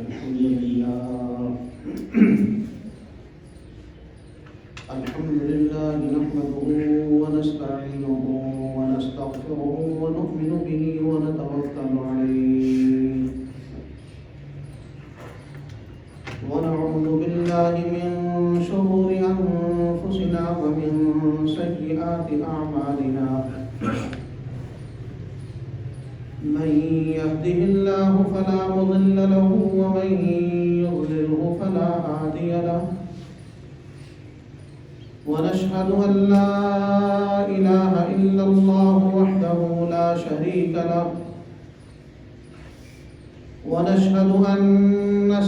الحمد لله نحمده ونستعينه ونستغفره ونؤمن به ونتوكل عليه ونعوذ بالله من شرور أنفسنا ومن سيئات أعمالنا من يهده الله فلا مضل له ومن يضلله فلا هادي له ونشهد أن لا إله إلا الله وحده لا شريك له ونشهد أن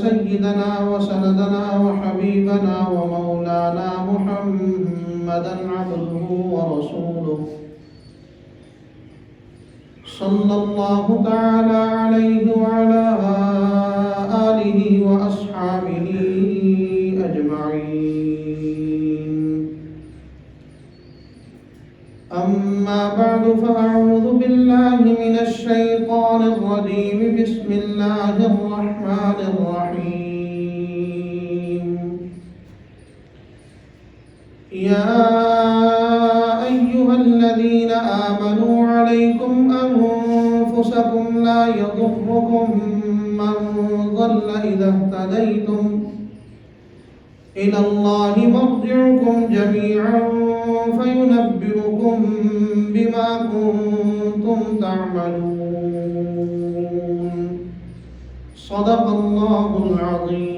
سيدنا وسندنا وحبيبنا ومولانا محمدا عبده ورسوله صلى الله تعالى عليه وعلى آله وأصحابه أجمعين أما بعد فأعوذ بالله من الشيطان الرجيم بسم الله الرحمن الرحيم يا أيها الذين آمنوا عليكم أنفسكم لا يضركم من ضل إذا اهتديتم إلى الله مرجعكم جميعا فينبئكم بما كنتم تعملون صدق الله العظيم.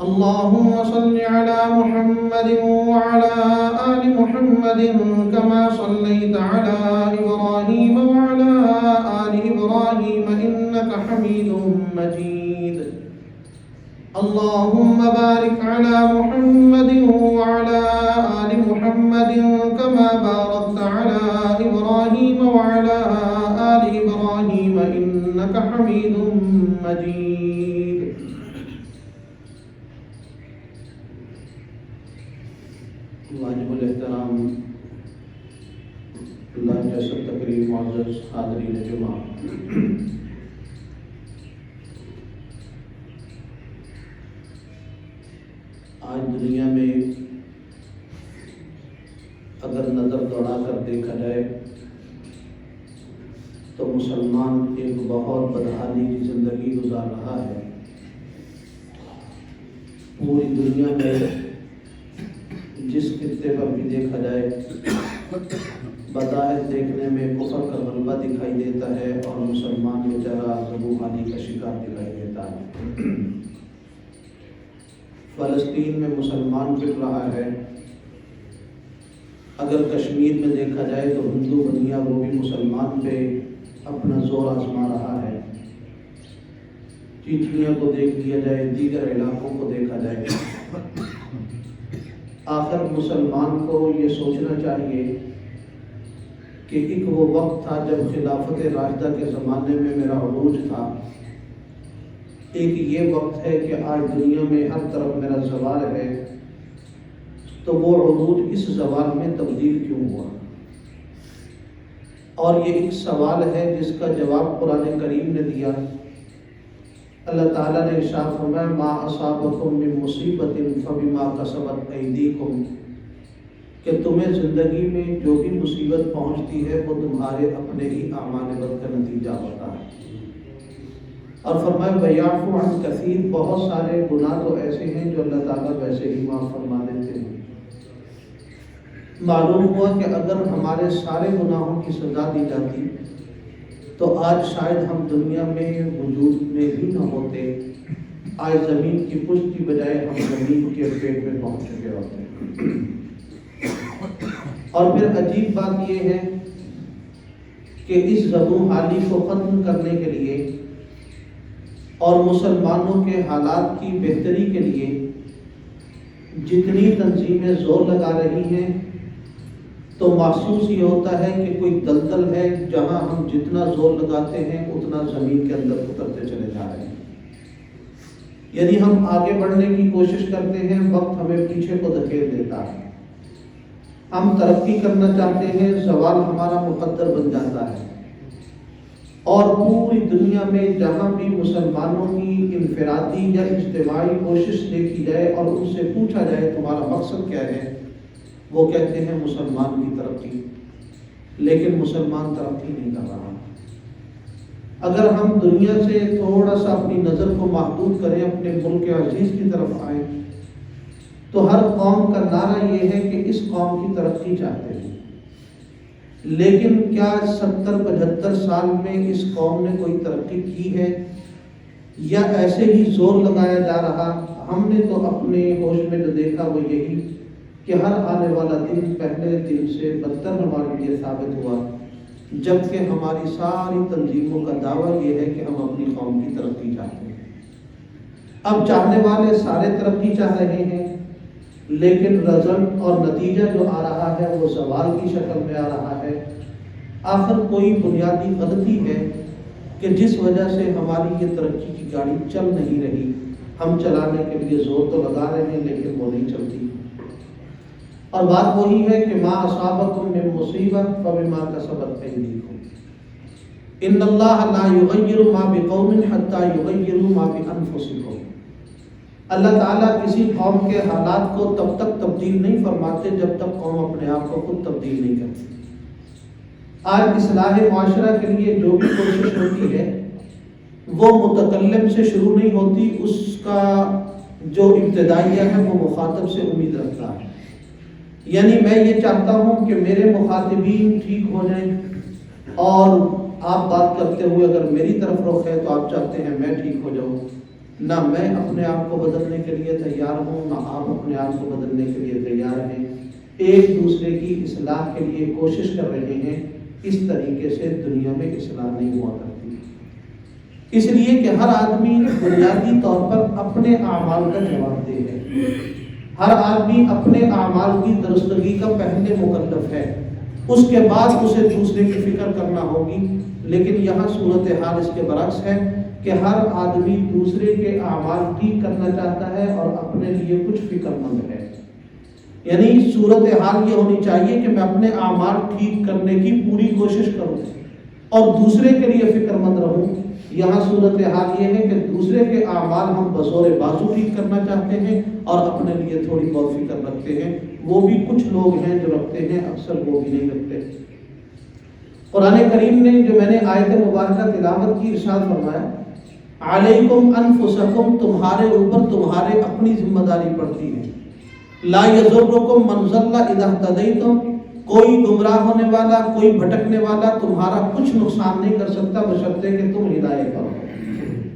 اللهم صل على محمد وعلى آل محمد كما صليت على إبراهيم وعلى آل إبراهيم إنك حميد مجيد. اللهم بارك على محمد وعلى آل محمد كما باركت على إبراهيم وعلى آل إبراهيم إنك حميد مجيد. واجب الاحترام اللہ جیسا تقریب معزز حاضرین جمعہ، آج دنیا میں اگر نظر دوڑا کر دیکھا جائے تو مسلمان ایک بہت بدحالی کی زندگی گزار رہا ہے. پوری دنیا میں جس خطے پر بھی دیکھا جائے بظاہر دیکھنے میں کفر کا غلبہ دکھائی دیتا ہے اور مسلمان بیچارہ ذبوحانی کا شکار دکھائی دیتا ہے. فلسطین میں مسلمان پٹ رہا ہے. اگر کشمیر میں دیکھا جائے تو ہندو بنیا وہ بھی مسلمان پہ اپنا زور آزما رہا ہے. چیچنیا کو دیکھ لیا جائے، دیگر علاقوں کو دیکھا جائے، آخر مسلمان کو یہ سوچنا چاہیے کہ ایک وہ وقت تھا جب خلافت راشدہ کے زمانے میں میرا عروج تھا، ایک یہ وقت ہے کہ آج دنیا میں ہر طرف میرا زوال ہے، تو وہ عروج اس زوال میں تبدیل کیوں ہوا؟ اور یہ ایک سوال ہے جس کا جواب قرآن کریم نے دیا. اللہ تعالیٰ نے ارشاد فرمایا ما اصابکم من مصیبت فبما کسبت ایدیکم، کہ تمہیں زندگی میں جو بھی مصیبت پہنچتی ہے وہ تمہارے اپنے ہی اعمال بد کا نتیجہ ہوتا ہے. اور فرمایا ویعفو عن کثیر، بہت سارے گناہ تو ایسے ہیں جو اللہ تعالیٰ ویسے ہی معاف فرما دیتے ہیں. معلوم ہوا کہ اگر ہمارے سارے گناہوں کی سزا دی جاتی تو آج شاید ہم دنیا میں وجود میں بھی نہ ہوتے. آج زمین کی پشت کی بجائے ہم زمین کے پیٹ میں پہنچ چکے ہوتے. اور پھر عجیب بات یہ ہے کہ اس ذبوحالی کو ختم کرنے کے لیے اور مسلمانوں کے حالات کی بہتری کے لیے جتنی تنظیمیں زور لگا رہی ہیں تو محسوس یہ ہوتا ہے کہ کوئی دلدل ہے جہاں ہم جتنا زور لگاتے ہیں اتنا زمین کے اندر اترتے چلے جا رہے ہیں. یعنی ہم آگے بڑھنے کی کوشش کرتے ہیں، وقت ہمیں پیچھے کو دھکیل دیتا ہے. ہم ترقی کرنا چاہتے ہیں، زوال ہمارا مقدر بن جاتا ہے. اور پوری دنیا میں جہاں بھی مسلمانوں کی انفرادی یا اجتماعی کوشش دیکھی جائے اور ان سے پوچھا جائے تمہارا مقصد کیا ہے، وہ کہتے ہیں مسلمان کی ترقی، لیکن مسلمان ترقی نہیں کر رہا۔ اگر ہم دنیا سے تھوڑا سا اپنی نظر کو محدود کریں، اپنے ملک عزیز کی طرف آئیں، تو ہر قوم کا نعرہ یہ ہے کہ اس قوم کی ترقی چاہتے ہیں، لیکن کیا 70-75 سال میں اس قوم نے کوئی ترقی کی ہے یا ایسے ہی زور لگایا جا رہا؟ ہم نے تو اپنے ہوش میں جو دیکھا وہ یہی کہ ہر آنے والا دن پہلے دن سے بدتر ہمارے لیے ثابت ہوا، جبکہ ہماری ساری تنظیموں کا دعویٰ یہ ہے کہ ہم اپنی قوم کی ترقی چاہتے ہیں۔ اب چاہنے والے سارے ترقی چاہ رہے ہیں، لیکن رزلٹ اور نتیجہ جو آ رہا ہے وہ زوال کی شکل میں آ رہا ہے۔ آخر کوئی بنیادی غلطی ہے کہ جس وجہ سے ہماری یہ ترقی کی گاڑی چل نہیں رہی۔ ہم چلانے کے لیے زور تو لگا رہے ہیں لیکن وہ نہیں چلتی، اور بات وہی ہے کہ ما اصابکم من مصیبت فبما کسبت ایدیکم، ان اللہ لا یغیر ما بقوم حتی یغیروا ما بانفسکم۔ اللہ تعالیٰ کسی قوم کے حالات کو تب تک تبدیل نہیں فرماتے جب تک قوم اپنے آپ کو خود تبدیل نہیں کرتی۔ آج اصلاح معاشرہ کے لیے جو بھی کوشش ہوتی ہے وہ متکلم سے شروع نہیں ہوتی، اس کا جو ابتدائیہ ہے وہ مخاطب سے امید رکھتا ہے۔ یعنی میں یہ چاہتا ہوں کہ میرے مخاطبین ٹھیک ہو جائیں، اور آپ بات کرتے ہوئے اگر میری طرف رخ ہے تو آپ چاہتے ہیں میں ٹھیک ہو جاؤں۔ نہ میں اپنے آپ کو بدلنے کے لیے تیار ہوں، نہ آپ اپنے آپ کو بدلنے کے لیے تیار ہیں۔ ایک دوسرے کی اصلاح کے لیے کوشش کر رہے ہیں۔ اس طریقے سے دنیا میں اصلاح نہیں ہوا کرتی، اس لیے کہ ہر آدمی بنیادی طور پر اپنے اعمال کا جواب دہ ہے۔ ہر آدمی اپنے اعمال کی درستگی کا پہلے مکلف ہے، اس کے بعد اسے دوسرے کی فکر کرنا ہوگی۔ لیکن یہاں صورتحال اس کے برعکس ہے کہ ہر آدمی دوسرے کے اعمال ٹھیک کرنا چاہتا ہے اور اپنے لیے کچھ فکر مند ہے۔ یعنی صورتحال یہ ہونی چاہیے کہ میں اپنے اعمال ٹھیک کرنے کی پوری کوشش کروں اور دوسرے کے لیے فکر مند رہوں۔ یہاں صورتحال یہ ہے کہ دوسرے کے اعمال ہم بزور بازو ٹھیک کرنا چاہتے ہیں اور اپنے لیے تھوڑی بہت فکر رکھتے ہیں۔ وہ بھی کچھ لوگ ہیں جو رکھتے ہیں، اکثر وہ بھی نہیں رکھتے۔ قرآن کریم نے جو میں نے آیت مبارکہ تلاوت کی، ارشاد فرمایا علیکم انفسکم، تمہارے اوپر تمہارے اپنی ذمہ داری پڑتی ہے۔ لا یضرکم من ضل اذا اہتدیتم، کوئی گمراہ ہونے والا، کوئی بھٹکنے والا تمہارا کچھ نقصان نہیں کر سکتا بشرطے کہ تم ہدایت کرو۔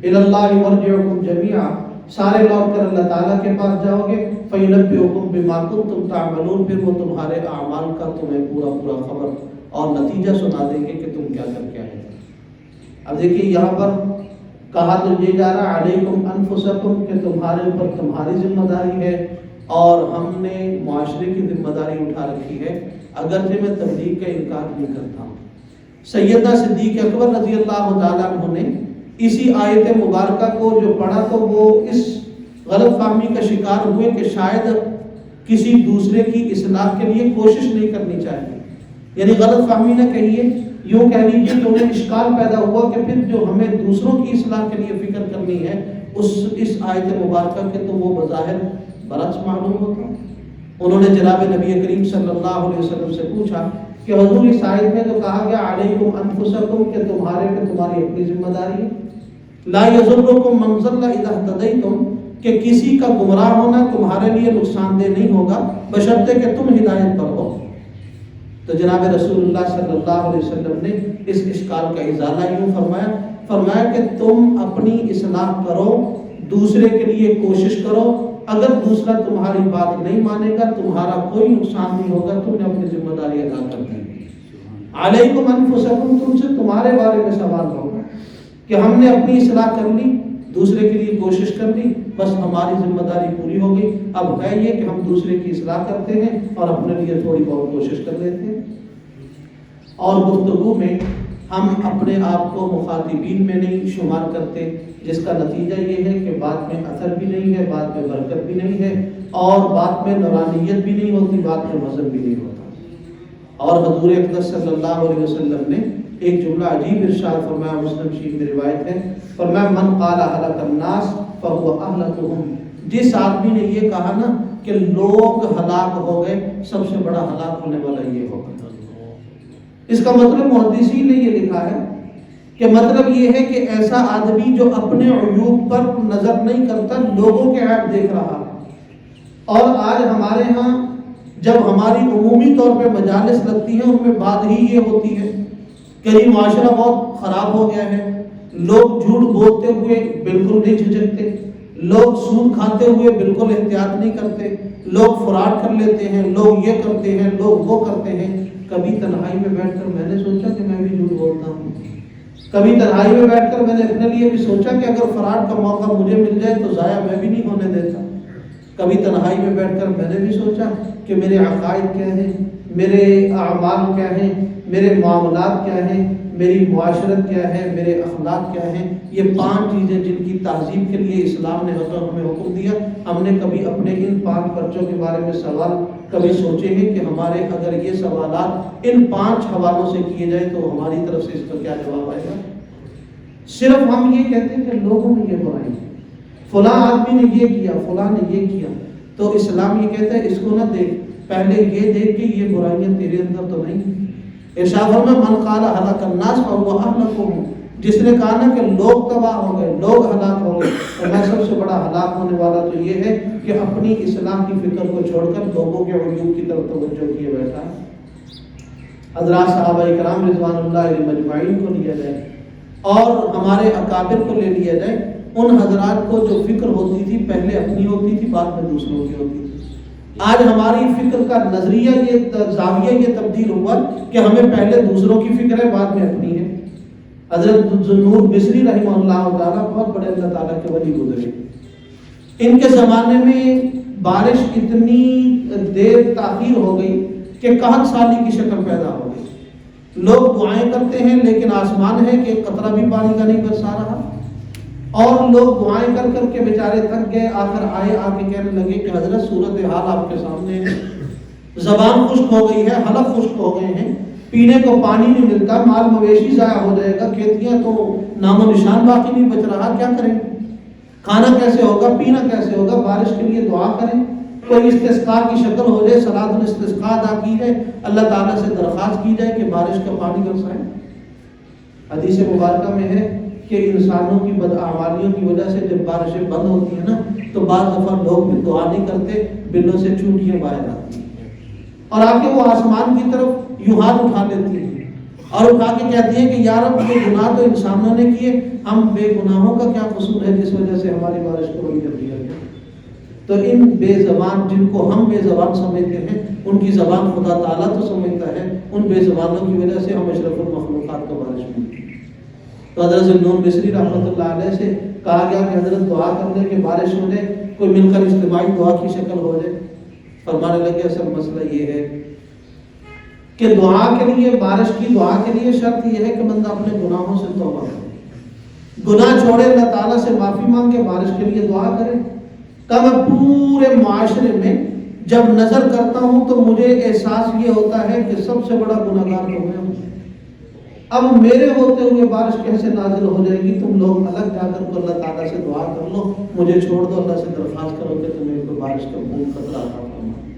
الی اللہ مرجعکم جمیعا، سارے لوٹ کر اللہ تعالیٰ کے پاس جاؤ گے۔ فینبئکم بما کنتم تعملون، پھر وہ تمہارے اعمال کا تمہیں پورا خبر اور نتیجہ سنا دیں گے کہ تم کیا کر کے آئے۔ اب دیکھیے یہاں پر کہا تو یہ جا رہا علیکم انفسکم کہ تمہارے اوپر تمہاری ذمہ داری ہے، اور ہم نے معاشرے کی ذمہ داری اٹھا رکھی ہے، اگرچہ میں تبلیغ کا انکار نہیں کرتا ہوں۔ سیدنا صدیق اکبر رضی اللہ تعالیٰ عنہ نے اسی آیت مبارکہ کو جو پڑھا تو وہ اس غلط فہمی کا شکار ہوئے کہ شاید کسی دوسرے کی اصلاح کے لیے کوشش نہیں کرنی چاہیے۔ یعنی غلط فہمی نہ کہیے، یوں کہہ لیجیے کہ انہیں اشکال پیدا ہوا کہ پھر جو ہمیں دوسروں کی اصلاح کے لیے فکر کرنی ہے اس آیت مبارکہ کے تو وہ بظاہر برعکس معلوم ہوتا۔ انہوں نے جناب نبی کریم صلی اللہ علیہ وسلم سے پوچھا کہ حضور اس آیت میں تو کہا گیا علیکم انفسکم کہ تمہارے پہ تمہاری اپنی ذمہ داری ہے، لا یضرکم من ضل اذا اہتدیتم کہ کسی کا گمراہ ہونا تمہارے لیے نقصان دہ نہیں ہوگا بشرطے کہ تم ہدایت پر ہو۔ تو جناب رسول اللہ صلی اللہ علیہ وسلم نے اس اشکال کا ازالہ یوں فرمایا کہ تم اپنی اصلاح کرو، دوسرے کے لیے کوشش کرو، اگر دوسرا تمہاری بات نہیں مانے گا تمہارا کوئی نقصان نہیں ہوگا، تم نے اپنی ذمہ داری ادا کر دی۔ علیکم انفسکم، تم سے تمہارے بارے میں سوال ہوگا کہ ہم نے اپنی اصلاح کر لی، دوسرے کے لیے کوشش کر لی، بس ہماری ذمہ داری پوری ہو گئی، اب ہے یہ کہ ہم دوسرے کی اصلاح کرتے ہیں اور اپنے لیے تھوڑی بہت کوشش کر لیتے ہیں۔ اور گفتگو میں ہم اپنے آپ کو مخاطبین میں نہیں شمار کرتے، جس کا نتیجہ یہ ہے کہ بات میں اثر بھی نہیں ہے، بات میں برکت بھی نہیں ہے، اور بات میں نورانیت بھی نہیں ہوتی، بات میں مذہب بھی نہیں ہوتا۔ اور حضور اقدس صلی اللہ علیہ وسلم نے ایک جملہ عجیب ارشاد فرمایا، مسلم شریف میں روایت ہے، فرمایا من قال اہلک الناس فهو اہلکہم، جس آدمی نے یہ کہا نا کہ لوگ ہلاک ہو گئے، سب سے بڑا ہلاک ہونے والا یہ ہوگا۔ اس کا مطلب محدثین نے یہ لکھا ہے کہ مطلب یہ ہے کہ ایسا آدمی جو اپنے عیوب پر نظر نہیں کرتا، لوگوں کے عیب دیکھ رہا۔ اور آج ہمارے ہاں جب ہماری عمومی طور پہ مجالس لگتی ہیں، ان میں بات ہی یہ ہوتی ہے کہ یہ معاشرہ بہت خراب ہو گیا ہے، لوگ جھوٹ بولتے ہوئے بالکل نہیں جھجکتے، لوگ سود کھاتے ہوئے بالکل احتیاط نہیں کرتے، لوگ فراڈ کر لیتے ہیں، لوگ یہ کرتے ہیں، لوگ وہ کرتے ہیں۔ کبھی تنہائی میں بیٹھ کر میں نے سوچا کہ میں بھی جھوٹ بولتا ہوں، کبھی تنہائی میں بیٹھ کر میں نے اپنے لیے بھی سوچا کہ اگر فراڈ کا موقع مجھے مل جائے تو ضائع میں بھی نہیں ہونے دیتا۔ کبھی تنہائی میں بیٹھ کر میں نے بھی سوچا کہ میرے عقائد کیا ہیں، میرے اعمال کیا ہیں، میرے معاملات کیا ہیں، میری معاشرت کیا ہے، میرے اخلاق کیا ہیں۔ یہ 5 چیزیں جن کی تہذیب کے لیے اسلام نے ہمیں حکم دیا، ہم نے کبھی اپنے ان 5 پرچوں کے بارے میں سوال کبھی سوچے ہیں کہ ہمارے اگر یہ سوالات ان 5 حوالوں سے کیے جائیں تو ہماری طرف سے اس کا کیا جواب آئے گا؟ صرف ہم یہ کہتے ہیں کہ لوگوں نے یہ برائی کی، فلاں آدمی نے یہ کیا، فلاں نے یہ کیا، تو اسلام یہ کہتا ہے اس کو نہ دیکھ، پہلے یہ دیکھ کہ یہ برائیاں تیرے اندر تو نہیں۔ ارشاد فرمایا من قال اہلک الناس فهو اہلکہم، جس نے کہا نا کہ لوگ تباہ ہو گئے، لوگ ہلاک ہو گئے، اور میں سب سے بڑا ہلاک ہونے والا تو یہ ہے کہ اپنی اصلاح کی فکر کو چھوڑ کر لوگوں کے عیوب کی طرف توجہ کیے بیٹھا۔ حضرات صحابہ کرام رضوان اللہ علیہ مجمعین کو لیا جائے اور ہمارے اکابر کو لے لیا جائے، ان حضرات کو جو فکر ہوتی تھی پہلے اپنی ہوتی تھی، بعد میں دوسروں کی ہوتی تھی۔ آج ہماری فکر کا نظریہ یہ زاویہ یہ تبدیل ہوا کہ ہمیں پہلے دوسروں کی فکر ہے، بعد میں اپنی ہے۔ حضرت ذوالنور مصری رحمہ اللہ تعالیٰ بہت بڑے اللہ تعالیٰ کے ولی گزرے، ان کے زمانے میں بارش اتنی دیر تاخیر ہو گئی کہ قحط سالی کی شکل پیدا ہو گئی۔ لوگ دعائیں کرتے ہیں لیکن آسمان ہے کہ قطرہ بھی پانی کا نہیں برسا رہا، اور لوگ دعائیں کر کر کے بیچارے تھک گئے، آخر آئے آ کے کہنے لگے کہ حضرت صورتحال آپ کے سامنے ہے، زبان خشک ہو گئی ہے، حلق خشک ہو گئے ہیں، پینے کو پانی نہیں ملتا، مال مویشی ضائع ہو جائے گا، کھیتیاں تو نام و نشان باقی نہیں بچ رہا، کیا کریں؟ کھانا کیسے ہوگا، پینا کیسے ہوگا؟ بارش کے لیے دعا کریں، کوئی استسقاء کی شکل ہو جائے، صلاۃ الاستسقاء ادا کی جائے، اللہ تعالیٰ سے درخواست کی جائے کہ بارش کا پانی برسائیں۔ حدیث مبارکہ میں ہے کہ انسانوں کی بداعمالیوں کی وجہ سے جب بارشیں بند ہوتی ہیں نا تو بعض دفعہ لوگ بھی دعا نہیں کرتے، بلوں سے چونٹیاں باہر آتی ہیں اور آ کے وہ آسمان کی طرف یوں ہاتھ اٹھا لیتی ہیں اور اٹھا کے کہتی ہیں کہ یا رب یہ گناہ تو انسانوں نے کیے، ہم بے گناہوں کا کیا قصور ہے جس وجہ سے ہماری بارش کو بند کر دیا گیا۔ تو ان بے زبان جن کو ہم بے زبان سمجھتے ہیں، ان کی زبان خدا تعالیٰ تو سمجھتا ہے، ان بے زبانوں کی وجہ سے ہم اشرف المخلوقات کو بارش ملتی ہے۔ تو حضرت ذوالنور مصری رحمۃ اللہ علیہ سے کہا گیا کہ حضرت دعا کر لیں کہ بارش ہو جائے، کوئی مل کر اجتماعی دعا کی شکل ہو جائے۔ فرمانے لگے اصل مسئلہ یہ ہے کہ دعا کے لیے، بارش کی دعا کے لیے شرط یہ ہے کہ بندہ اپنے گناہوں سے توبہ کرے، گناہ چھوڑے، اللہ تعالیٰ سے معافی مانگے، بارش کے لیے دعا کرے۔ کہ میں پورے معاشرے میں جب نظر کرتا ہوں تو مجھے احساس یہ ہوتا ہے کہ سب سے بڑا گناہگار تو میں ہوں، اب میرے ہوتے ہوئے بارش کیسے نازل ہو جائے گی؟ تم لوگ الگ جا کر کو اللہ تعالیٰ سے دعا کر لو، مجھے چھوڑ دو، اللہ سے درخواست کرو کہ تمہیں کوئی بارش کا بوند قطرہ عطا فرمائے۔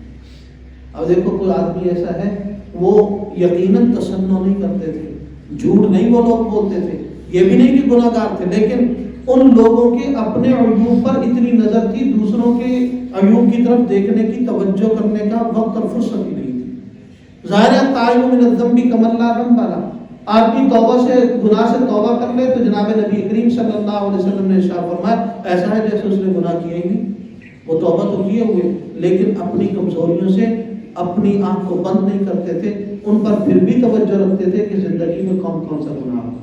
اب دیکھو کوئی آدمی ایسا ہے وہ یقیناً تصنع نہیں کرتے تھے، جھوٹ نہیں وہ لوگ بولتے تھے، یہ بھی نہیں کہ گناہ گار تھے، لیکن ان لوگوں کے اپنے عیوب پر اتنی نظر تھی، دوسروں کے عیوب کی طرف دیکھنے کی، توجہ کرنے کا وقت اور فرصت ہی نہیں تھی۔ ظاہر ہے تائب من الذنب کمن لا ذنب له، آدمی توبہ سے، گناہ سے توبہ کر لے تو جناب نبی کریم صلی اللہ علیہ وسلم نے ارشاد فرمایا ایسا ہے جیسے اس نے گناہ کیا ہی نہیں۔ وہ توبہ تو کیے ہوئے لیکن اپنی کمزوریوں سے اپنی آنکھ کو بند نہیں کرتے تھے، ان پر پھر بھی توجہ رکھتے تھے کہ زندگی میں کون کون سا گناہ ہے۔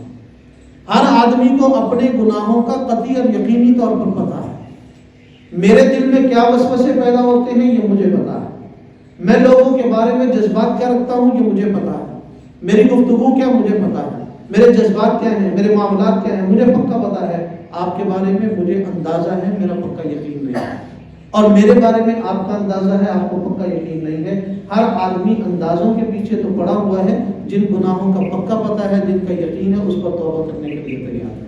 ہر آدمی کو اپنے گناہوں کا قطعی اور یقینی طور پر پتہ ہے، میرے دل میں کیا وسوسے پیدا ہوتے ہیں یہ مجھے پتا ہے، میں لوگوں کے بارے میں جذبات کیا رکھتا ہوں یہ مجھے پتا ہے، میری گفتگو کیا مجھے پتا ہے، میرے جذبات کیا ہیں، میرے معاملات کیا ہیں، مجھے پکا پتا ہے۔ آپ کے بارے میں مجھے اندازہ ہے، میرا پکا یقین نہیں ہے، اور میرے بارے میں آپ کا اندازہ ہے، آپ کو پکا یقین نہیں ہے۔ ہر آدمی اندازوں کے پیچھے تو پڑا ہوا ہے، جن گناہوں کا پکا پتہ ہے، جن کا یقین ہے، اس پر توبہ کرنے کے لیے تیار ہے۔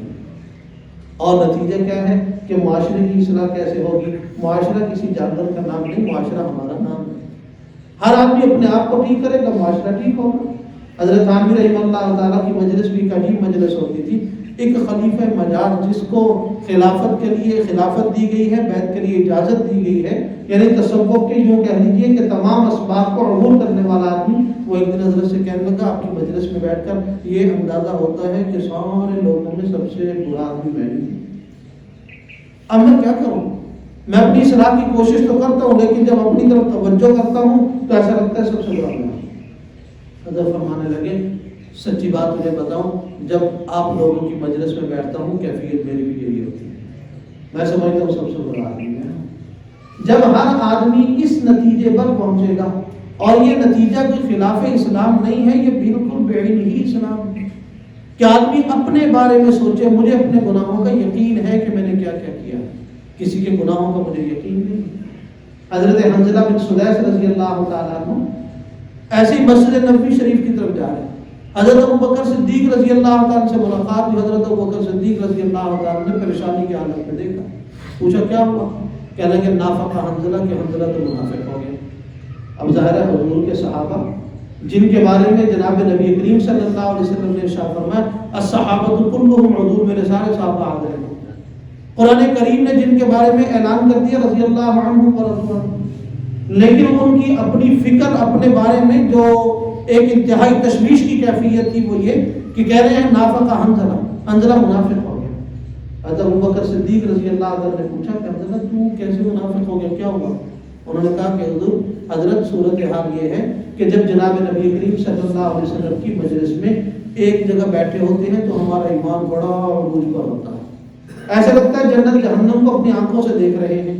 اور نتیجہ کیا ہے کہ معاشرے کی اصلاح کیسے ہوگی؟ معاشرہ کسی جانور کا نام نہیں، معاشرہ ہمارا نام ہے۔ ہر آدمی اپنے آپ کو ٹھیک کرے گا، معاشرہ ٹھیک ہوگا۔ حضرت عامر رحمہ اللہ تعالیٰ کی مجلس بھی ایک عجیب مجلس ہوتی تھی۔ ایک خلیفہ مجاز جس کو خلافت کے لیے خلافت دی گئی ہے، بیعت کے لیے اجازت دی گئی ہے، یعنی تصوف کے یوں کہہ لیجیے کہ تمام اسباب کو عبور کرنے والا آدمی، وہ ایک دن حضرت سے کہنے لگا آپ کی مجلس میں بیٹھ کر یہ اندازہ ہوتا ہے کہ سارے لوگوں میں سب سے برا آدمی میں ہوں، اب میں کیا کروں؟ میں اپنی اصلاح کی کوشش تو کرتا ہوں، لیکن جب اپنی طرف توجہ کرتا ہوں تو ایسا لگتا ہے سب سے برا میں۔ حضرت فرمانے لگے سچی بات تجھے بتاؤں، جب آپ لوگوں کی مجلس میں بیٹھتا ہوں کیفیت میری بھی یہی ہوتی ہے، میں سمجھتا ہوں سب سے بڑا آدمی ہے۔ جب ہر آدمی اس نتیجے پر پہنچے گا، اور یہ نتیجہ کوئی خلاف اسلام نہیں ہے، یہ بالکل بعین ہی اسلام ہے کہ آدمی اپنے بارے میں سوچے مجھے اپنے گناہوں کا یقین ہے کہ میں نے کیا کیا کیا، کسی کے گناہوں کا مجھے یقین نہیں۔ حضرت حنظلہ بن سلیس رضی اللہ تعالیٰ عنہ ایسے ہی مسجد نبوی شریف کی طرف جا رہے ہیں، حضرت ابوبکر صدیق رضی اللہ تعالیٰ سے ملاقات ہوئی۔ حضرت ابوبکر صدیق رضی اللہ تعالیٰ نے پریشانی کی حالت میں دیکھا، پوچھا کیا ہوا؟ کہنے لگے نافق حنظلہ کہ حنظلہ تو منافق ہو گیا۔ اب ظاہر ہے حضور کے صحابہ جن کے بارے میں جناب نبی کریم صلی اللہ علیہ وسلم نے ارشاد فرمایا الصحابۃ کلھم عدول، میرے سارے صحابہ عادل ہیں۔ قرآن کریم نے جن کے بارے میں اعلان کر دیا رضی اللہ عنہم ورضوا عنہ، لیکن ان کی اپنی فکر اپنے بارے میں جو ایک انتہائی تشویش کی کیفیت تھی وہ یہ کہ کہہ رہے ہیں نافق حنظلہ، حنظلہ منافق ہو گیا۔ حضرت ابوبکر صدیق رضی اللہ عنہ نے پوچھا کہ حنظلہ تو کیسے منافق ہو گیا، کیا ہوا؟ انہوں نے کہا کہ حضور حضرت صورتحال یہ ہے کہ جب جناب نبی کریم صلی اللہ علیہ وسلم کی مجلس میں ایک جگہ بیٹھے ہوتے ہیں تو ہمارا ایمان بڑا عروج پر ہوتا ہے، ایسا لگتا ہے جنت جہنم کو اپنی آنکھوں سے دیکھ رہے ہیں،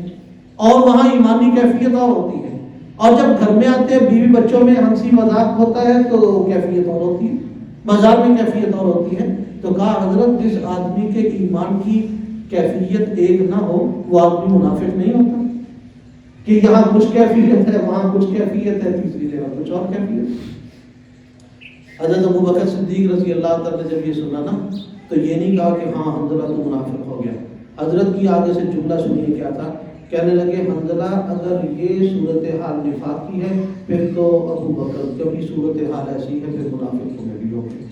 اور وہاں ایمانی کیفیت اور ہوتی ہے۔ اور جب گھر میں آتے ہیں بیوی بچوں میں ہنسی مذاق ہوتا ہے تو کیفیت اور ہوتی ہے، بازار میں کیفیت اور ہوتی ہے۔ تو کہا حضرت جس آدمی کے ایمان کی کیفیت ایک نہ ہو وہ آدمی منافق نہیں ہوتا، کہ یہاں کچھ کیفیت ہے وہاں کچھ کیفیت ہے، تیسری جگہ کچھ اور کیفیت۔ حضرت ابوبکر صدیق رضی اللہ تعالیٰ نے جب یہ سنا نا تو یہ نہیں کہا کہ ہاں حنظلہ تو منافق ہو گیا۔ حضرت کی آگے سے جملہ سنیے کیا تھا، کہنے لگے حنظلہ اگر یہ صورتحال نفاق کی ہے پھر تو ابوبکر کبھی صورتحال ایسی ہے پھر منافق میں بھی ہوگی۔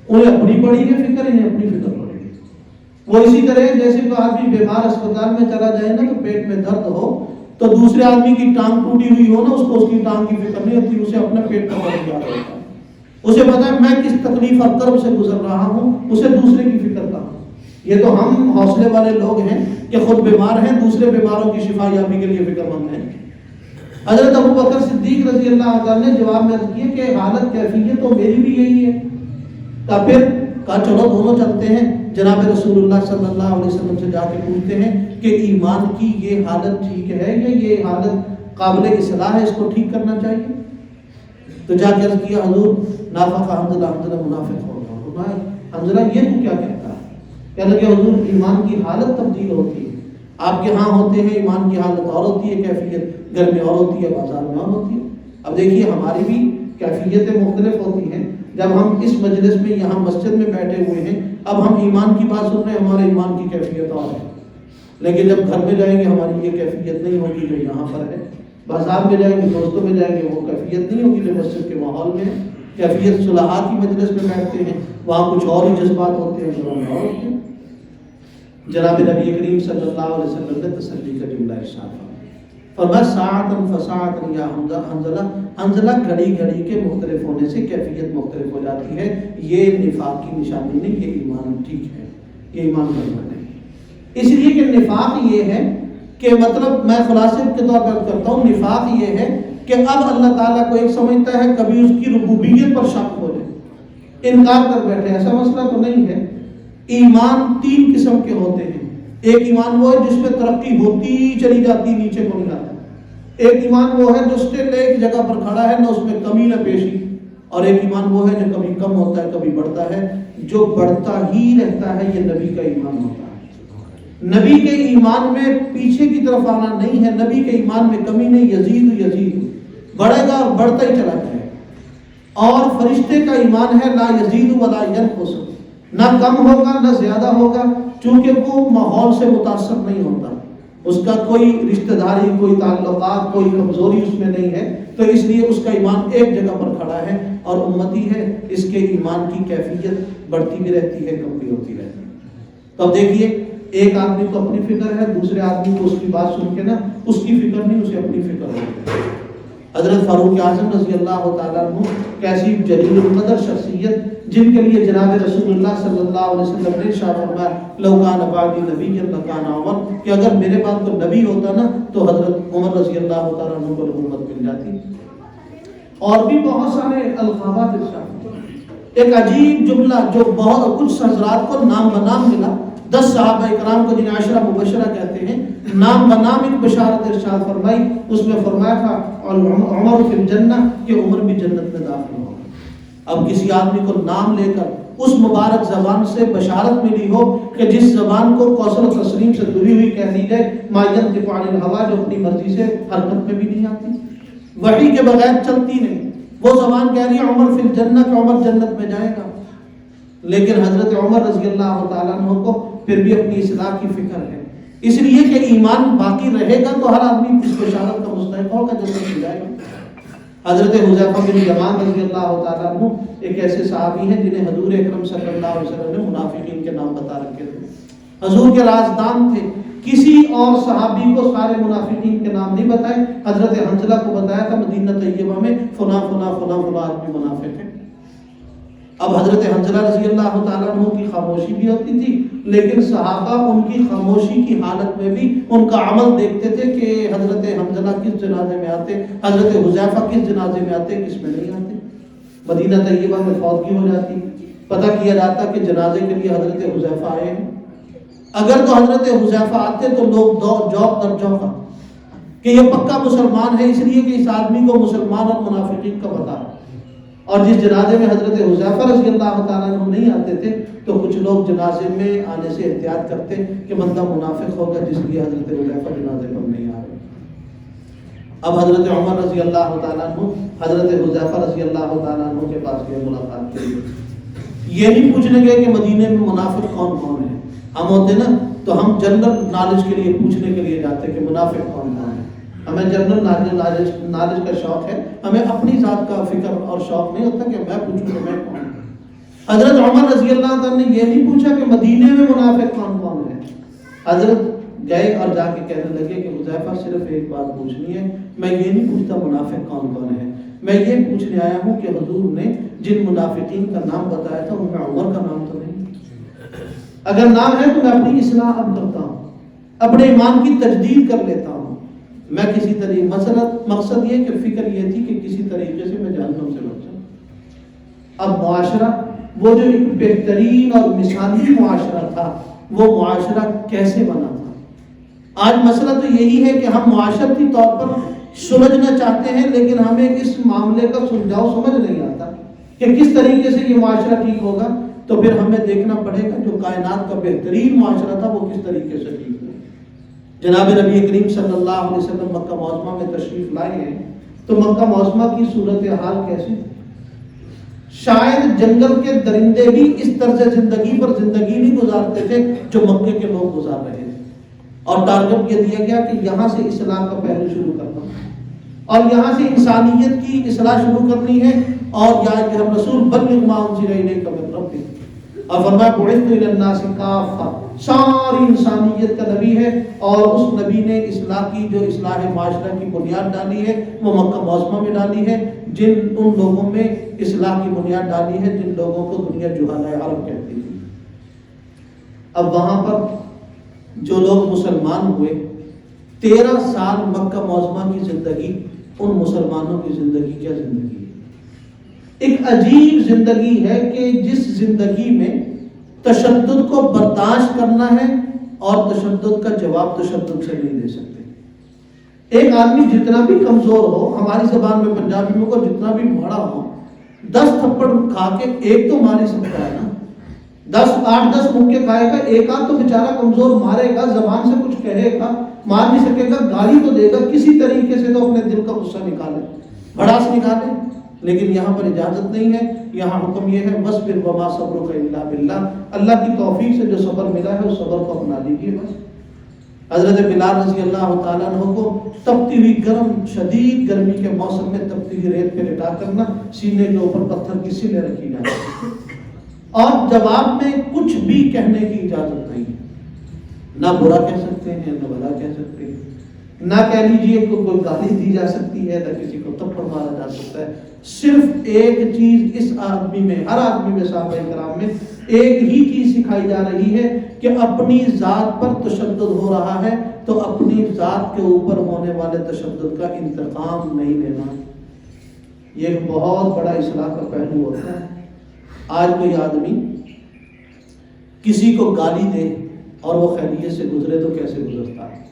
انہیں اپنی پڑی ہے فکر، انہیں اپنی فکر پڑی ہے۔ وہ اسی طرح جیسے کوئی آدمی بیمار اسپتال میں چلا جائے نا تو پیٹ میں درد ہو تو دوسرے آدمی کی ٹانگ ٹوٹی ہوئی ہو نا اس کو اس کی ٹانگ کی فکر نہیں ہوتی، اسے اپنا پیٹ کا درد یاد ہوتا ہے، اسے پتا ہے میں کس تکلیف اور کرب سے گزر رہا ہوں، اسے دوسرے کی فکر کہاں۔ یہ تو ہم حوصلے والے لوگ ہیں کہ خود بیمار ہیں، دوسرے بیماروں کی شفا یابی کے لیے فکر مند ہیں۔ حضرت ابوبکر صدیق رضی اللہ عنہ نے جواب میں عرض کیا کہ حالت کیفیت تو میری بھی یہی ہے۔ تو پھر کہا چلو دونوں چلتے ہیں جناب رسول اللہ صلی اللہ علیہ وسلم سے جا کے پوچھتے ہیں کہ ایمان کی یہ حالت ٹھیک ہے یا یہ حالت قابل اصلاح ہے، اس کو ٹھیک کرنا چاہیے۔ تو جا کے عرض کیا حضور نافق حنظلہ، حنظلہ منافق ہو گیا۔ حنظلہ یہ تو کیا کہتا ہے؟ کہنے لگے حضور ایمان کی حالت تبدیل ہوتی ہے، آپ کے ہاں ہوتے ہیں ایمان کی حالت اور ہوتی ہے، کیفیت گھر میں اور ہوتی ہے، بازار میں اور ہوتی ہے۔ اب دیکھیے ہماری بھی کیفیتیں مختلف ہوتی ہیں۔ جب ہم اس مجلس میں یہاں مسجد میں بیٹھے ہوئے ہیں، اب ہم ایمان کی بات سن رہے ہیں، ہمارے ایمان کی کیفیت اور ہے، لیکن جب گھر میں جائیں گے ہماری یہ کیفیت نہیں ہوگی جو یہاں پر ہے۔ بازار میں جائیں گے، دوستوں میں جائیں گے، وہ کیفیت نہیں ہوگی جو مسجد کے ماحول میں ہے۔ کیفیت صلاحات کی مجلس میں بیٹھتے ہیں، وہاں کچھ اور ہی جذبات ہوتے ہیں، گھروں میں اور ہوتے ہیں۔ جناب نبی کریم صلی اللہ علیہ وسلم نے تسلی کا جملہ ارشاد فرمایا ساعتن فساعتن یا حنظلہ، حنظلہ گھڑی گھڑی کے مختلف ہونے سے کیفیت مختلف ہو جاتی ہے، یہ نفاق کی نشانی نہیں، یہ ایمان ٹھیک ہے، یہ ایمان کرنا نہیں۔ اس لیے کہ نفاق یہ ہے کہ مطلب میں خلاصے کے طور پر کرتا ہوں، نفاق یہ ہے کہ اب اللہ تعالیٰ کو ایک سمجھتا ہے، کبھی اس کی ربوبیت پر شک ہو جائے، انکار کر بیٹھے، ایسا مسئلہ تو نہیں ہے۔ ایمان تین قسم کے ہوتے ہیں، ایک ایمان وہ ہے جس میں ترقی ہوتی چلی جاتی، نیچے کو نہیں آتا۔ ایک ایمان وہ ہے جو اسٹل ایک جگہ پر کھڑا ہے، نہ اس میں کمی نہ پیشی، اور ایک ایمان وہ ہے جو کبھی کم ہوتا ہے کبھی بڑھتا ہے، جو بڑھتا ہی رہتا ہے، یہ نبی کا ایمان ہوتا ہے۔ نبی کے ایمان میں پیچھے کی طرف آنا نہیں ہے، نبی کے ایمان میں کمی نہیں، یزید بڑھے گا اور بڑھتا ہی چلا جائے گا۔ اور فرشتے کا ایمان ہے لا یزید ولا ینقص، نہ کم ہوگا نہ زیادہ ہوگا، چونکہ وہ ماحول سے متاثر نہیں ہوتا، اس کا کوئی رشتہ داری، کوئی تعلقات، کوئی کمزوری اس میں نہیں ہے، تو اس لیے اس کا ایمان ایک جگہ پر کھڑا ہے، اور امتی ہے اس کے ایمان کی کیفیت بڑھتی بھی رہتی ہے، کم بھی ہوتی رہتی ہے۔ تو اب دیکھیے ایک آدمی کو اپنی فکر ہے، دوسرے آدمی کو اس کی بات سن کے نا اس کی فکر نہیں، اسے اپنی فکر ہوتی ہے۔ حضرت فاروق اعظم رضی اللہ تعالیٰ عنہ کیسی جلیل القدر شخصیت، جن کے لیے جناب رسول اللہ صلی اللہ علیہ وسلم نے ارشاد فرمایا لو کان بعدی نبی لکان عمر، کہ اگر میرے بعد کوئی نبی ہوتا نا تو حضرت عمر رضی اللہ تعالیٰ عنہ کو نبوت مل جاتی۔ اور بھی بہت سارے القابات ارشاد، ایک عجیب جملہ جو بہت کچھ حضرات کو نام بنام ملا، 10 صحابہ اکرام کو جنہیں عشرہ مبشرہ کہتے ہیں، نام بنام ایک بشارت ارشاد فرمائی، اس میں فرمایا تھا عمر فی الجنہ، کہ عمر بھی جنت میں داخل ہوگا۔ اب کسی آدمی کو نام لے کر اس مبارک زبان سے بشارت ملی ہو کہ جس زبان کو کوثر و تسلیم سے دھلی ہوئی کہہ دی جائے، ما ینطق عن الہویٰ، جو اپنی مرضی سے حرکت میں بھی نہیں آتی، وحی کے بغیر چلتی نہیں، وہ زبان کہہ رہی ہے عمر فی الجنہ کہ عمر جنت میں جائے گا۔ لیکن حضرت عمر رضی اللہ تعالیٰ عنہ کو پھر بھی اپنی اصلاح کی فکر ہے، اس لیے کہ ایمان باقی رہے گا تو ہر آدمی اس بشارت کا مستحق ہوگا جنت میں جائے گا۔ حضرت حذیفہ بن یمان رضی اللہ تعالیٰ عنہ ایک ایسے صحابی ہیں جنہیں حضور اکرم صلی اللہ علیہ وسلم نے منافقین کے نام بتا رکھے تھے، حضور کے رازدان تھے، کسی اور صحابی کو سارے منافقین کے نام نہیں بتائے، حضرت حنظلہ کو بتایا تھا مدینہ طیبہ میں فلاں فلاں فلاں فلاں آدمی منافق ہے۔ اب حضرت حنظلہ رضی اللہ تعالیٰ عنہ کی خاموشی بھی ہوتی تھی، لیکن صحابہ ان کی خاموشی کی حالت میں بھی ان کا عمل دیکھتے تھے کہ حضرت حنظلہ کس جنازے میں آتے، حضرت حذیفہ کس جنازے میں آتے، کس میں نہیں آتے۔ مدینہ طیبہ میں فوتگی ہو جاتی، پتہ کیا جاتا کہ جنازے کے لیے حضرت حذیفہ آئے ہیں، اگر تو حضرت حذیفہ آتے تو لوگ جوک در جوکا کہ یہ پکا مسلمان ہے، اس لیے کہ اس آدمی کو مسلمان اور منافقین کا پتہ ہے۔ اور جس جنازے میں حضرت حذیفہ رضی اللہ تعالیٰ عنہ نہیں آتے تھے تو کچھ لوگ جنازے میں آنے سے احتیاط کرتے کہ بندہ منافق ہوگا، جس لیے حضرت حذیفہ جنازے پر نہیں آ رہے۔ اب حضرت عمر رضی اللہ تعالیٰ عنہ حضرت حذیفہ رضی اللہ تعالیٰ عنہ کے پاس گئے ملاقات کے لیے، یہ نہیں پوچھنے گئے کہ مدینے میں منافق کون کون ہے، ہم ہوتے نا تو ہم جنرل نالج کے لیے پوچھنے کے لیے جاتے کہ منافق کون کون ہے، ہمیں جنرل نالج کا شوق ہے، ہمیں اپنی ذات کا فکر اور شوق نہیں ہوتا کہ میں پوچھوں کہ میں کون ہوں۔ حضرت عمر رضی اللہ تعالیٰ نے یہ نہیں پوچھا کہ مدینے میں منافق کون کون ہے، حضرت گئے اور جا کے کہنے لگے کہ حذیفہ صرف ایک بات پوچھنی ہے، میں یہ نہیں پوچھتا منافق کون کون ہے، میں یہ پوچھنے آیا ہوں کہ حضور نے جن منافقین کا نام بتایا تھا ان میں عمر کا نام تو نہیں، اگر نام ہے تو میں اپنی اصلاح اب کرتا ہوں، اپنے ایمان کی تجدید کر لیتا ہوں، میں کسی طریقے مقصد یہ کہ فکر یہ تھی کہ کسی طریقے سے میں جہنم سے بچ جاؤں۔ اب معاشرہ وہ جو ایک بہترین اور مثالی معاشرہ تھا، وہ معاشرہ کیسے بنا تھا؟ آج مسئلہ تو یہی ہے کہ ہم معاشرتی طور پر سمجھنا چاہتے ہیں، لیکن ہمیں اس معاملے کا سلجھاؤ سمجھ نہیں آتا کہ کس طریقے سے یہ معاشرہ ٹھیک ہوگا، تو پھر ہمیں دیکھنا پڑے گا جو کائنات کا بہترین معاشرہ تھا وہ کس طریقے سے ٹھیک ہوا۔ جناب نبی کریم صلی اللہ علیہ وسلم مکہ معظمہ میں تشریف لائے ہیں تو مکہ معظمہ کی صورتحال کیسے؟ شاید جنگل کے درندے بھی اس طرز زندگی پر زندگی نہیں گزارتے تھے جو مکے کے لوگ گزار رہے تھے، اور ٹارگٹ یہ دیا گیا کہ یہاں سے اسلام کا پہلو شروع کرنا اور یہاں سے انسانیت کی اصلاح شروع کرنی ہے، اور یا کہ ہم رسول بلغ ما انزل الیک من ربک، اور فرمایا بعثت الی الناس کافہ، ساری انسانیت کا نبی ہے، اور اس نبی نے اصلاح کی جو اصلاح معاشرہ کی بنیاد ڈالی ہے وہ مکہ معظمہ میں ڈالی ہے، ان لوگوں میں اصلاح کی بنیاد ڈالی ہے جن لوگوں کو دنیا جہالۂ عرب کہتی تھی۔ اب وہاں پر جو لوگ مسلمان ہوئے 13 سال مکہ معظمہ کی زندگی، ان مسلمانوں کی زندگی کیا زندگی ہے؟ ایک عجیب زندگی ہے کہ جس زندگی میں تشدد کو برداشت کرنا ہے اور تشدد کا جواب تشدد سے نہیں دے سکتے۔ ایک آدمی جتنا بھی کمزور ہو، ہماری زبان میں پنجابی میں کو جتنا بھی بڑا ہو، 10 تھپڑ کھا کے ایک تو مار ہی سکتا ہے نا، 8-10 مکے کھائے گا، ایک آدھ تو بیچارہ کمزور مارے گا، زبان سے کچھ کہے گا، مار نہیں سکے گا، گالی تو دے گا، کسی طریقے سے تو اپنے دل کا غصہ نکالے، بھڑاس نکالے، لیکن یہاں پر اجازت نہیں ہے. یہاں حکم یہ ہے وَاصْبِرْ وَمَا صَبْرُكَ إِلَّا بِاللَّهِ، اللہ کی توفیق سے جو صبر ملا ہے اس صبر کو اپنا لیجیے بس. حضرت بلال رضی اللہ تعالیٰ عنہ کو تپتی ہوئی گرم شدید گرمی کے موسم میں تپتی ہوئی ریت پہ لٹا کرنا سینے کے اوپر پتھر کی سلیں رکھی جاتی اور جواب میں کچھ بھی کہنے کی اجازت نہیں ہے. نہ برا کہہ سکتے ہیں نہ بھلا کہہ سکتے ہیں، نہ کہہ لیجیے کوئی گالی دی جا سکتی ہے نہ کسی کو تھپڑ مارا جا سکتا ہے. صرف ایک چیز اس آدمی میں، ہر آدمی میں، صحابہ کرام میں ایک ہی چیز سکھائی جا رہی ہے کہ اپنی ذات پر تشدد ہو رہا ہے تو اپنی ذات کے اوپر ہونے والے تشدد کا انتقام نہیں لینا. یہ ایک بہت بڑا اصلاح کا پہلو ہوتا ہے. آج کوئی آدمی کسی کو گالی دے اور وہ خیریت سے گزرے تو کیسے گزرتا ہے؟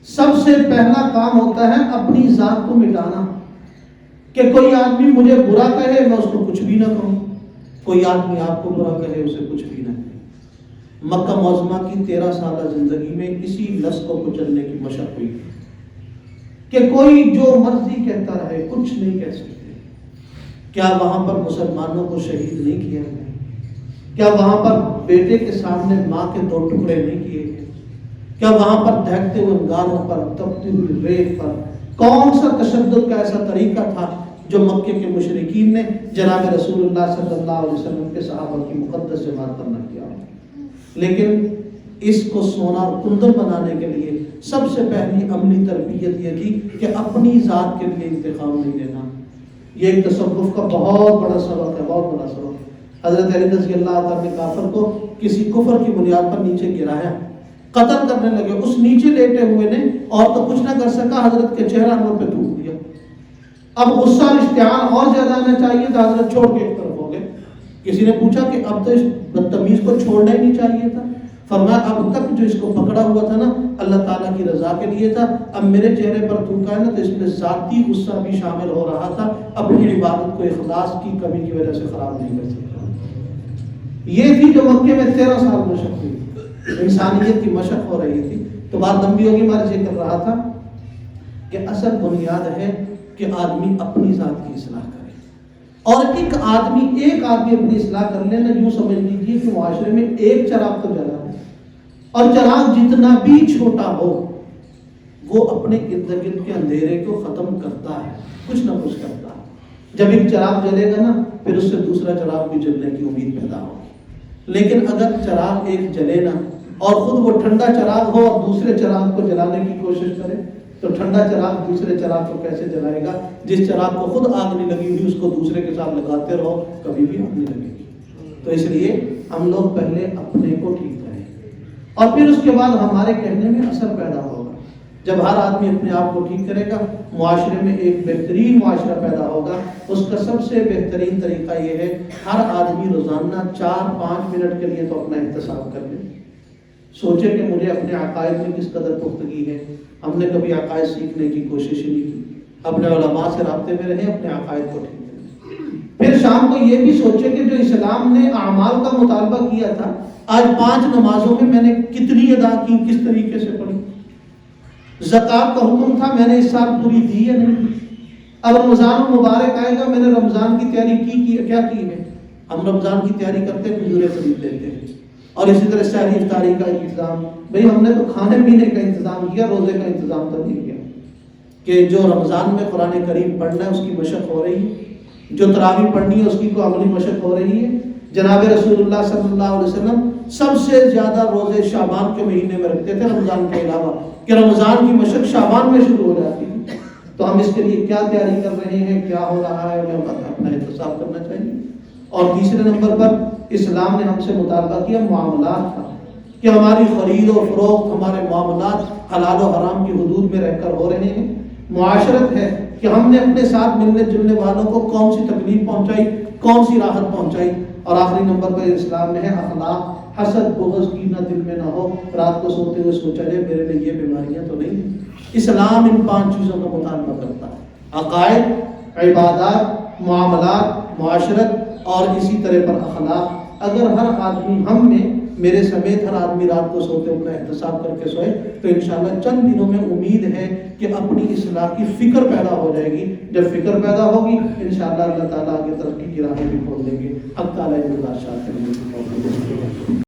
سب سے پہلا کام ہوتا ہے اپنی ذات کو مٹانا، کہ کوئی آدمی مجھے برا کہے میں اس کو کچھ بھی نہ کہوں، کوئی آدمی آپ کو برا کہے اسے کچھ بھی نہ کہے. مکہ معظمہ کی 13 سالہ زندگی میں اسی لفظ کو کچلنے کی مشق ہوئی کہ کوئی جو مرضی کہتا رہے کچھ نہیں کہہ سکتے. کیا وہاں پر مسلمانوں کو شہید نہیں کیا گیا؟ کیا وہاں پر بیٹے کے سامنے ماں کے 2 ٹکڑے نہیں کیے گئے؟ کیا وہاں پر دہتے ہوئے انگاروں پر، تپتی ہوئی ریت پر کون سا تشدد کا ایسا طریقہ تھا جو مکے کے مشرکین نے جناب رسول اللہ صلی اللہ علیہ وسلم کے صحابہ کی مقدس جماعت پر نہ کیا؟ لیکن اس کو سونا اور کندر بنانے کے لیے سب سے پہلی عملی تربیت یہ تھی کہ اپنی ذات کے لیے انتقام نہیں لینا. یہ ایک تصوف کا بہت بڑا سبق ہے، بہت بڑا سبق. حضرت علی رضی اللہ تعالیٰ نے کافر کو کسی کفر کی بنیاد پر نیچے گرایا، قتل کرنے لگے. اس نیچے لیٹے ہوئے نے اور تو کچھ نہ کر سکا، حضرت کے چہرہ انور پہ تھوک دیا. اب غصہ اور اشتعال اور زیادہ آنا چاہیے تھا، حضرت چھوڑ کے ایک طرف ہو گئے. کسی نے پوچھا کہ اب تو اس بدتمیز کو چھوڑنا ہی نہیں چاہیے تھا. فرمایا اب تک جو اس کو پکڑا ہوا تھا نا اللہ تعالیٰ کی رضا کے لیے تھا، اب میرے چہرے پر تھوکا ہے نا تو اس میں ذاتی غصہ بھی شامل ہو رہا تھا، اپنی عبادت کو اخلاص کی کمی کی وجہ سے خراب نہیں کر سکتا. یہ تھی جو مکے میں 13 سال مشق ہوئی، انسانیت کی مشق ہو رہی تھی. تو بات لمبی ہوگی، میں ذکر کر رہا تھا کہ اصل بنیاد ہے کہ آدمی اپنی ذات کی اصلاح کرے. اور ایک آدمی اپنی اصلاح کر لینا، یوں سمجھ لیجیے کہ معاشرے میں ایک چراغ تو جلا ہے اور چراغ جتنا بھی چھوٹا ہو وہ اپنے ارد گرد کے اندھیرے کو ختم کرتا ہے، کچھ نہ کچھ کرتا ہے. جب ایک چراغ جلے گا نا پھر اس سے دوسرا چراغ بھی جلنے کی امید پیدا ہوگی. لیکن اگر چراغ ایک جلے نا اور خود وہ ٹھنڈا چراغ ہو اور دوسرے چراغ کو جلانے کی کوشش کرے تو ٹھنڈا چراغ دوسرے چراغ کو کیسے جلائے گا؟ جس چراغ کو خود آگ نہیں لگی ہوئی اس کو دوسرے کے ساتھ لگاتے رہو، کبھی بھی آگ نہیں لگے گی. تو اس لیے ہم لوگ پہلے اپنے کو ٹھیک کریں اور پھر اس کے بعد ہمارے کہنے میں اثر پیدا ہوگا. جب ہر آدمی اپنے آپ کو ٹھیک کرے گا معاشرے میں ایک بہترین معاشرہ پیدا ہوگا. اس کا سب سے بہترین طریقہ یہ ہے ہر آدمی روزانہ 4-5 منٹ کے لیے تو اپنا احتساب کر لے، سوچے کہ مجھے اپنے عقائد میں کس قدر پختگی ہے. ہم نے کبھی عقائد سیکھنے کی کوشش ہی نہیں کی. اپنے علماء سے رابطے میں رہیں، اپنے عقائد کو ٹھیک کریں. پھر شام کو یہ بھی سوچے کہ جو اسلام نے اعمال کا مطالبہ کیا تھا آج 5 نمازوں میں میں نے کتنی ادا کی، کس طریقے سے پڑھی. زکوٰۃ کا حکم تھا، میں نے اس سال پوری دی ہے نہیں. اب رمضان مبارک آئے گا، میں نے رمضان کی تیاری کی کیا کی ہے؟ ہم رمضان کی تیاری کرتے ہیں، کھجوریں خرید لیتے ہیں اور اسی طرح سحری افطاری کا انتظام. بھئی ہم نے تو کھانے پینے کا انتظام کیا، روزے کا انتظام تو نہیں کیا. کہ جو رمضان میں قرآن کریم پڑھنا ہے اس کی مشق ہو رہی ہے، جو تراویح پڑھنی ہے اس کی کو عملی مشق ہو رہی ہے. جناب رسول اللہ صلی اللہ علیہ وسلم سب سے زیادہ روزے شعبان کے مہینے میں رکھتے تھے رمضان کے علاوہ، کہ رمضان کی مشق شعبان میں شروع ہو جاتی ہے. تو ہم اس کے لیے کیا تیاری کر رہے ہیں، کیا ہو رہا ہے، ہمیں اپنا احتساب کرنا چاہیے. اور تیسرے نمبر پر اسلام نے ہم سے مطالبہ کیا معاملات کا، کہ ہماری خرید و فروخت، ہمارے معاملات حلال و حرام کی حدود میں رہ کر ہو رہے ہیں. معاشرت ہے کہ ہم نے اپنے ساتھ ملنے جلنے والوں کو کون سی تکلیف پہنچائی، کون سی راحت پہنچائی. اور آخری نمبر پر اسلام میں ہے اخلاق، حسد بغض کینہ دل میں نہ ہو. رات کو سوتے ہوئے سوچا جائے میرے میں یہ بیماریاں تو نہیں. اسلام ان 5 چیزوں کا مطالبہ کرتا ہے: عقائد، عبادات، معاملات، معاشرت اور اسی طرح پر اخلاق. اگر ہر آدمی ہم میں میرے سمیت ہر آدمی رات کو سوتے اپنا احتساب کر کے سوئے تو انشاءاللہ چند دنوں میں امید ہے کہ اپنی اصلاح کی فکر پیدا ہو جائے گی. جب فکر پیدا ہوگی انشاءاللہ اللہ تعالیٰ آگے ترقی کی راہیں بھی کھول دیں گے. حق تعالیٰ